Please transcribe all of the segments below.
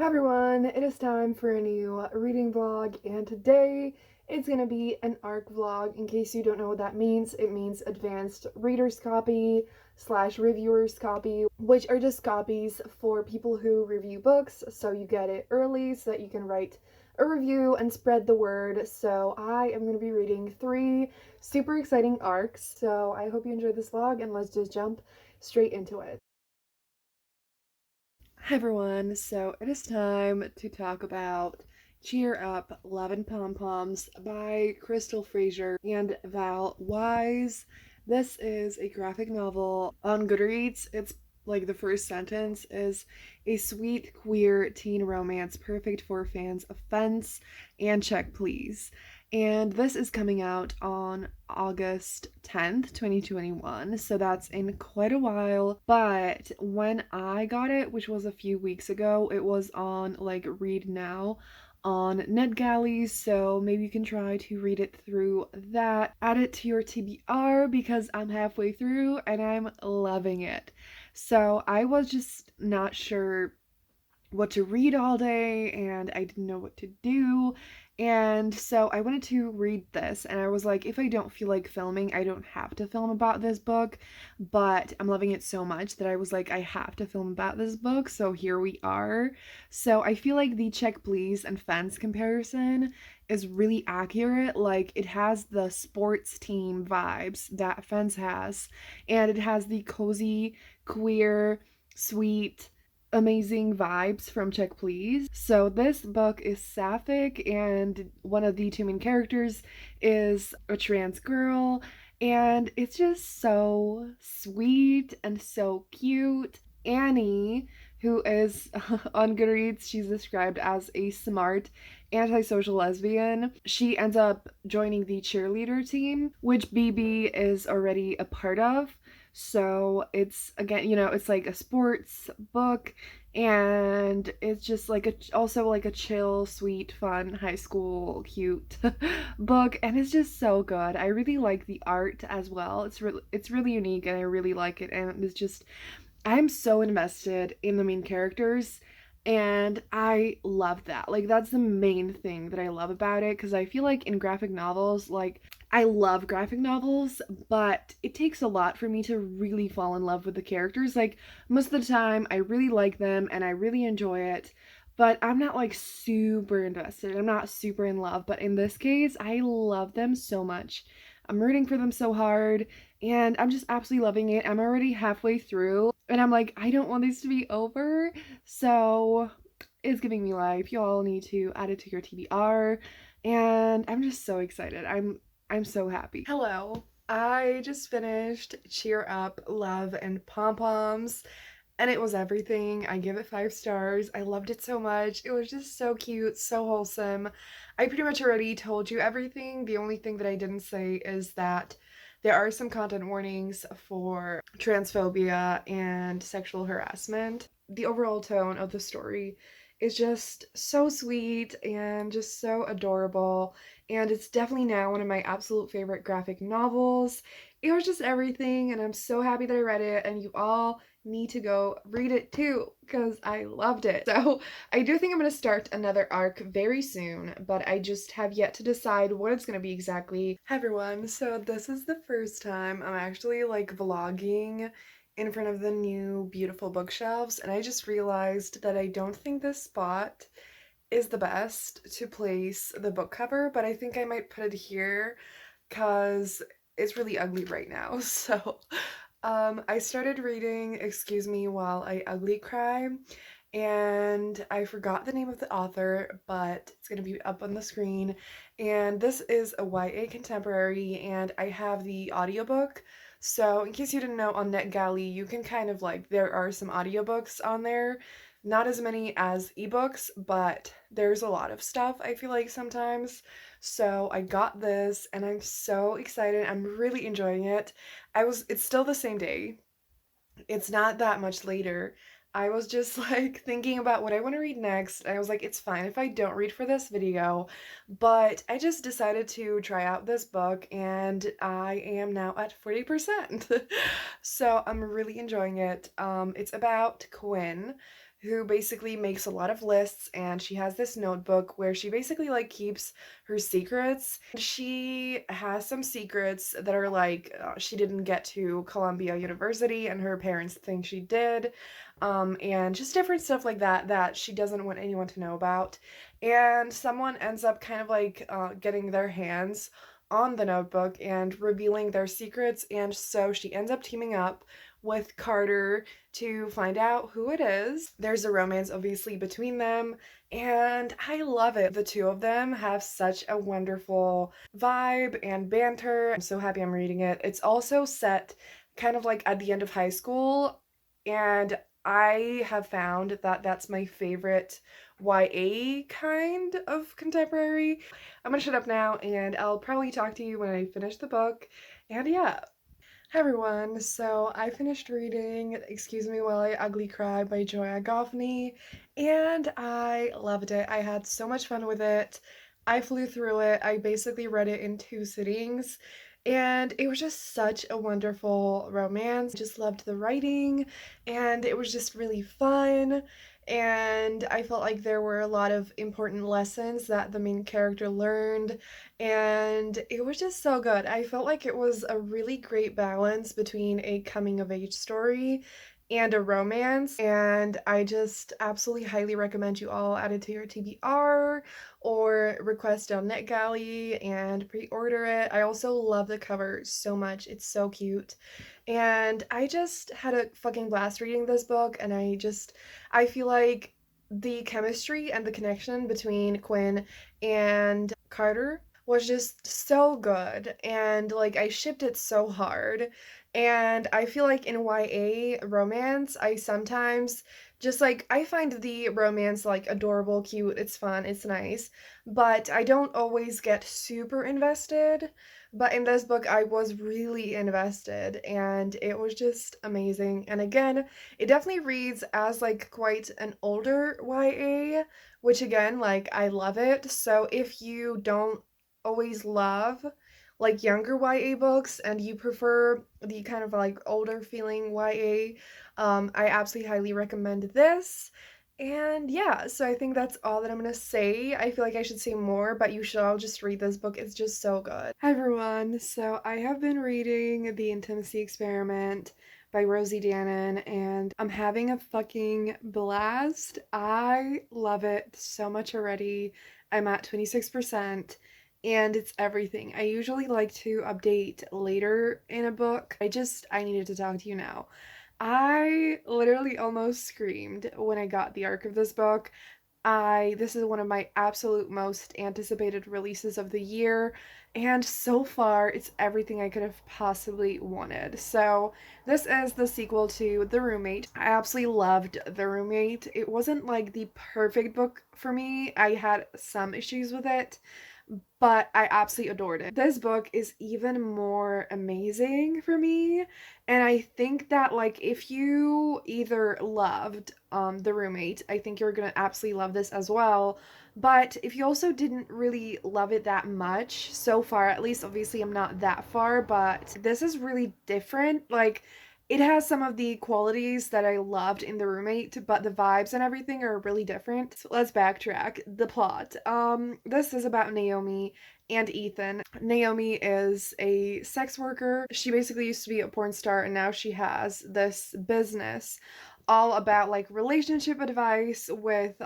Hi everyone, it is time for a new reading vlog, and today it's going to be an ARC vlog. In case you don't know what that means, it means Advanced Reader's Copy / Reviewer's Copy, which are just copies for people who review books, so you get it early so that you can write a review and spread the word. So I am going to be reading 3 super exciting ARCs, so I hope you enjoyed this vlog, and let's just jump straight into it. Hi everyone, so it is time to talk about Cheer Up, Love and Pom Poms by Crystal Fraser and Val Wise. This is a graphic novel on Goodreads. It's like the first sentence is a sweet queer teen romance perfect for fans of Fence and Check Please. And this is coming out on August 10th, 2021. So that's in quite a while. But when I got it, which was a few weeks ago, it was on like Read Now on NetGalley, so maybe you can try to read it through that. Add it to your TBR because I'm halfway through and I'm loving it. So I was just not sure what to read all day and I didn't know what to do. And so I wanted to read this and I was like, if I don't feel like filming, I don't have to film about this book, but I'm loving it so much that I was like, I have to film about this book. So here we are. So I feel like the Check Please and Fence comparison is really accurate. Like it has the sports team vibes that Fence has, and it has the cozy, queer, sweet, amazing vibes from Check Please. So this book is sapphic, and one of the two main characters is a trans girl, and it's just so sweet and so cute. Annie, who is on Goodreads, she's described as a smart antisocial lesbian. She ends up joining the cheerleader team, which BB is already a part of. So it's again, it's like a sports book, and it's just like also like a chill, sweet, fun, high school, cute book, and it's just so good. I really like the art as well. It's really unique, and I really like it, and it's just I'm so invested in the main characters, and I love that. Like that's the main thing that I love about it, because I feel like in graphic novels, like I love graphic novels, but it takes a lot for me to really fall in love with the characters. Like most of the time I really like them and I really enjoy it, but I'm not like super invested. I'm not super in love, but in this case, I love them so much. I'm rooting for them so hard, and I'm just absolutely loving it. I'm already halfway through and I'm like, I don't want this to be over. So it's giving me life. You all need to add it to your TBR. And I'm just so excited. I'm so happy. Hello. I just finished Cheer Up, Love and Pom Poms, and it was everything. I give it 5 stars. I loved it so much. It was just so cute, so wholesome. I pretty much already told you everything. The only thing that I didn't say is that there are some content warnings for transphobia and sexual harassment. The overall tone of the story is just so sweet and just so adorable, and it's definitely now one of my absolute favorite graphic novels. It was just everything, and I'm so happy that I read it, and you all need to go read it too because I loved it. So I do think I'm going to start another arc very soon, but I just have yet to decide what it's going to be exactly. Hi everyone, so this is the first time I'm actually like vlogging in front of the new beautiful bookshelves, and I just realized that I don't think this spot is the best to place the book cover, but I think I might put it here because it's really ugly right now. So I started reading Excuse Me While I Ugly Cry, and I forgot the name of the author, but it's gonna be up on the screen. And this is a YA contemporary, and I have the audiobook. So in case you didn't know, on NetGalley, you can kind of like, there are some audiobooks on there. Not as many as ebooks, but there's a lot of stuff, I feel like, sometimes. So I got this and I'm so excited. I'm really enjoying it. It's still the same day. It's not that much later. I was just like thinking about what I want to read next. I was like, it's fine if I don't read for this video, but I just decided to try out this book and I am now at 40%. So I'm really enjoying it. It's about Quinn, who basically makes a lot of lists, and she has this notebook where she basically like keeps her secrets. She has some secrets that are like she didn't get to Columbia University and her parents think she did, and just different stuff like that that she doesn't want anyone to know about. And someone ends up kind of like getting their hands on the notebook and revealing their secrets, and so she ends up teaming up with Carter to find out who it is. There's a romance, obviously, between them, and I love it. The two of them have such a wonderful vibe and banter. I'm so happy I'm reading it. It's also set kind of like at the end of high school, and I have found that that's my favorite YA kind of contemporary. I'm gonna shut up now, and I'll probably talk to you when I finish the book. And yeah. Hi everyone, so I finished reading Excuse Me While I Ugly Cry by Joya Goffney, and I loved it. I had so much fun with it. I flew through it. I basically read it in 2 sittings, and it was just such a wonderful romance. Just loved the writing, and it was just really fun. And I felt like there were a lot of important lessons that the main character learned, and it was just so good. I felt like it was a really great balance between a coming of age story and a romance, and I just absolutely highly recommend you all add it to your TBR or request on NetGalley and pre-order it. I also love the cover so much. It's so cute. And I just had a fucking blast reading this book, and I feel like the chemistry and the connection between Quinn and Carter was just so good, and like I shipped it so hard. And I feel like in YA romance, I sometimes just like I find the romance like adorable, cute, it's fun, it's nice, but I don't always get super invested. But in this book, I was really invested, and it was just amazing. And again, it definitely reads as like quite an older YA, which again, like I love it. So if you don't always love like younger YA books and you prefer the kind of like older feeling YA, I absolutely highly recommend this. And yeah, so I think that's all that I'm gonna say. I feel like I should say more, but you should all just read this book. It's just so good. Hi everyone. So I have been reading The Intimacy Experiment by Rosie Danan, and I'm having a fucking blast. I love it so much already. I'm at 26%, and it's everything. I usually like to update later in a book. I needed to talk to you now. I literally almost screamed when I got the arc of this book. This is one of my absolute most anticipated releases of the year, and so far it's everything I could have possibly wanted. So, this is the sequel to The Roommate. I absolutely loved The Roommate. It wasn't like the perfect book for me. I had some issues with it, but I absolutely adored it. This book is even more amazing for me, and I think that like if you either loved The Roommate, I think you're gonna absolutely love this as well. But if you also didn't really love it that much so far, at least obviously I'm not that far, but this is really different. Like it has some of the qualities that I loved in The Roommate, but the vibes and everything are really different. So let's backtrack. The plot. This is about Naomi and Ethan. Naomi is a sex worker. She basically used to be a porn star, and now she has this business all about like relationship advice with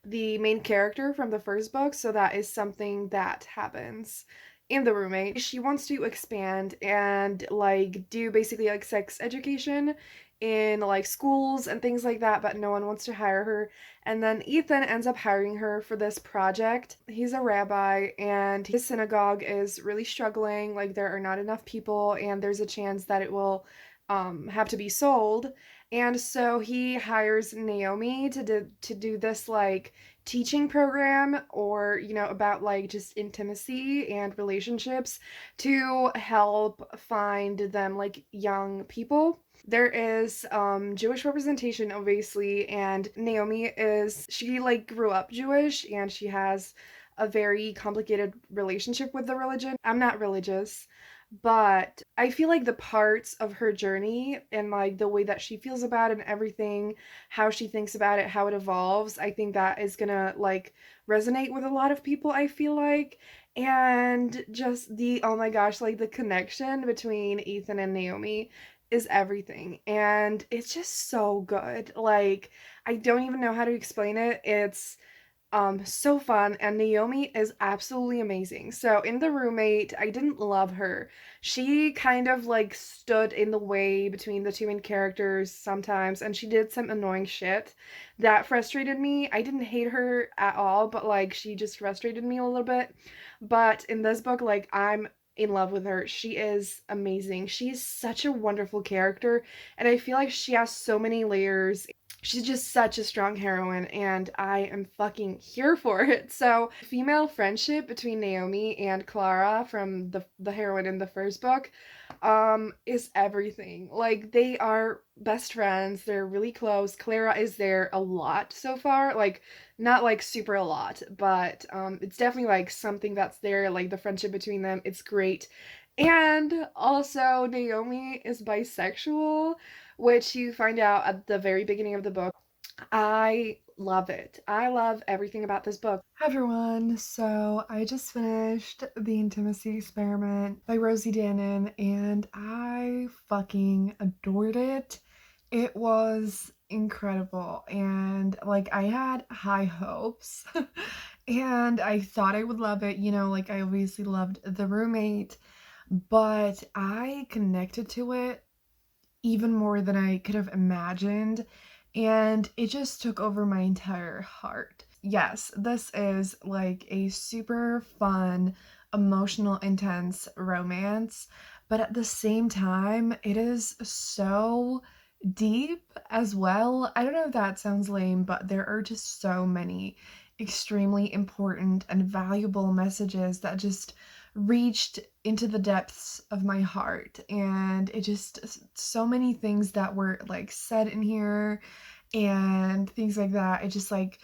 the main character from the first book. So that is something that happens in The Roommate. She wants to expand and like do basically like sex education in like schools and things like that, but no one wants to hire her. And then Ethan ends up hiring her for this project. He's a rabbi, and his synagogue is really struggling. Like there are not enough people, and there's a chance that it will have to be sold. And so he hires Naomi to do this like teaching program, or about like just intimacy and relationships, to help find them like young people. There is Jewish representation obviously, and Naomi she like grew up Jewish, and she has a very complicated relationship with the religion. I'm not religious, but I feel like the parts of her journey and like the way that she feels about it and everything, how she thinks about it, how it evolves, I think that is gonna like resonate with a lot of people, I feel like. And just the, oh my gosh, like the connection between Ethan and Naomi is everything. And it's just so good. Like, I don't even know how to explain it. It's so fun, and Naomi is absolutely amazing. So in The Roommate, I didn't love her. She kind of like stood in the way between the two main characters sometimes, and she did some annoying shit that frustrated me. I didn't hate her at all, but like she just frustrated me a little bit. But in this book, like I'm in love with her. She is amazing. She's such a wonderful character, and I feel like she has so many layers. She's just such a strong heroine, and I am fucking here for it. So, female friendship between Naomi and Clara from the heroine in the first book is everything. Like they are best friends. They're really close. Clara is there a lot so far. Like not like super a lot, but it's definitely like something that's there, like the friendship between them. It's great. And also Naomi is bisexual, which you find out at the very beginning of the book. I love it. I love everything about this book. Hi everyone, so I just finished The Intimacy Experiment by Rosie Danan and I fucking adored it. It was incredible and like I had high hopes and I thought I would love it, you know, like I obviously loved The Roommate, but I connected to it even more than I could have imagined, and it just took over my entire heart. Yes, this is like a super fun, emotional, intense romance, but at the same time, it is so deep as well. I don't know if that sounds lame, but there are just so many extremely important and valuable messages that just reached into the depths of my heart, and it just so many things that were like said in here and things like that. It just like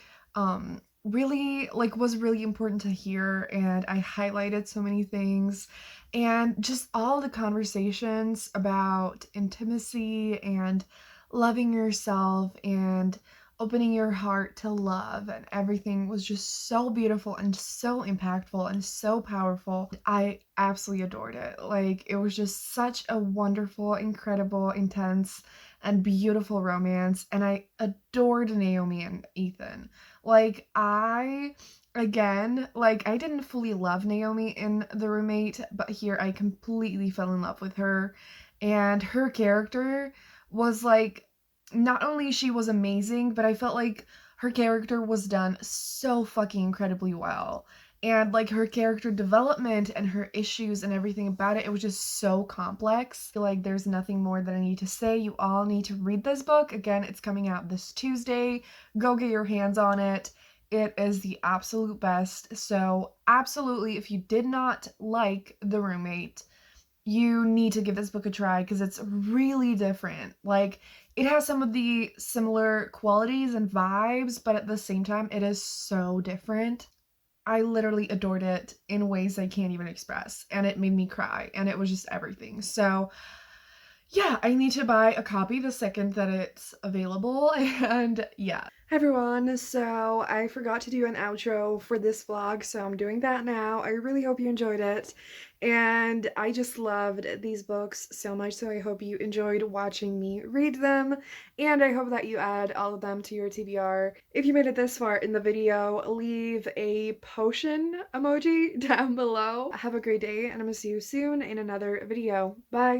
really like was really important to hear, and I highlighted so many things, and just all the conversations about intimacy and loving yourself and opening your heart to love, and everything was just so beautiful and so impactful and so powerful. I absolutely adored it. Like it was just such a wonderful, incredible, intense and beautiful romance, and I adored Naomi and Ethan. Like I again, like I didn't fully love Naomi in The Roommate, but here I completely fell in love with her, and her character was like, not only she was amazing, but I felt like her character was done so fucking incredibly well. And like her character development and her issues and everything about it, it was just so complex. I feel like there's nothing more that I need to say. You all need to read this book. Again, it's coming out this Tuesday. Go get your hands on it. It is the absolute best. So, absolutely, if you did not like The Roommate, you need to give this book a try because it's really different. Like, it has some of the similar qualities and vibes, but at the same time, it is so different. I literally adored it in ways I can't even express, and it made me cry, and it was just everything. So, yeah, I need to buy a copy the second that it's available, and yeah. Hi everyone, so I forgot to do an outro for this vlog, so I'm doing that now. I really hope you enjoyed it, and I just loved these books so much, so I hope you enjoyed watching me read them, and I hope that you add all of them to your TBR. If you made it this far in the video, leave a potion emoji down below. Have a great day, and I'm gonna see you soon in another video. Bye!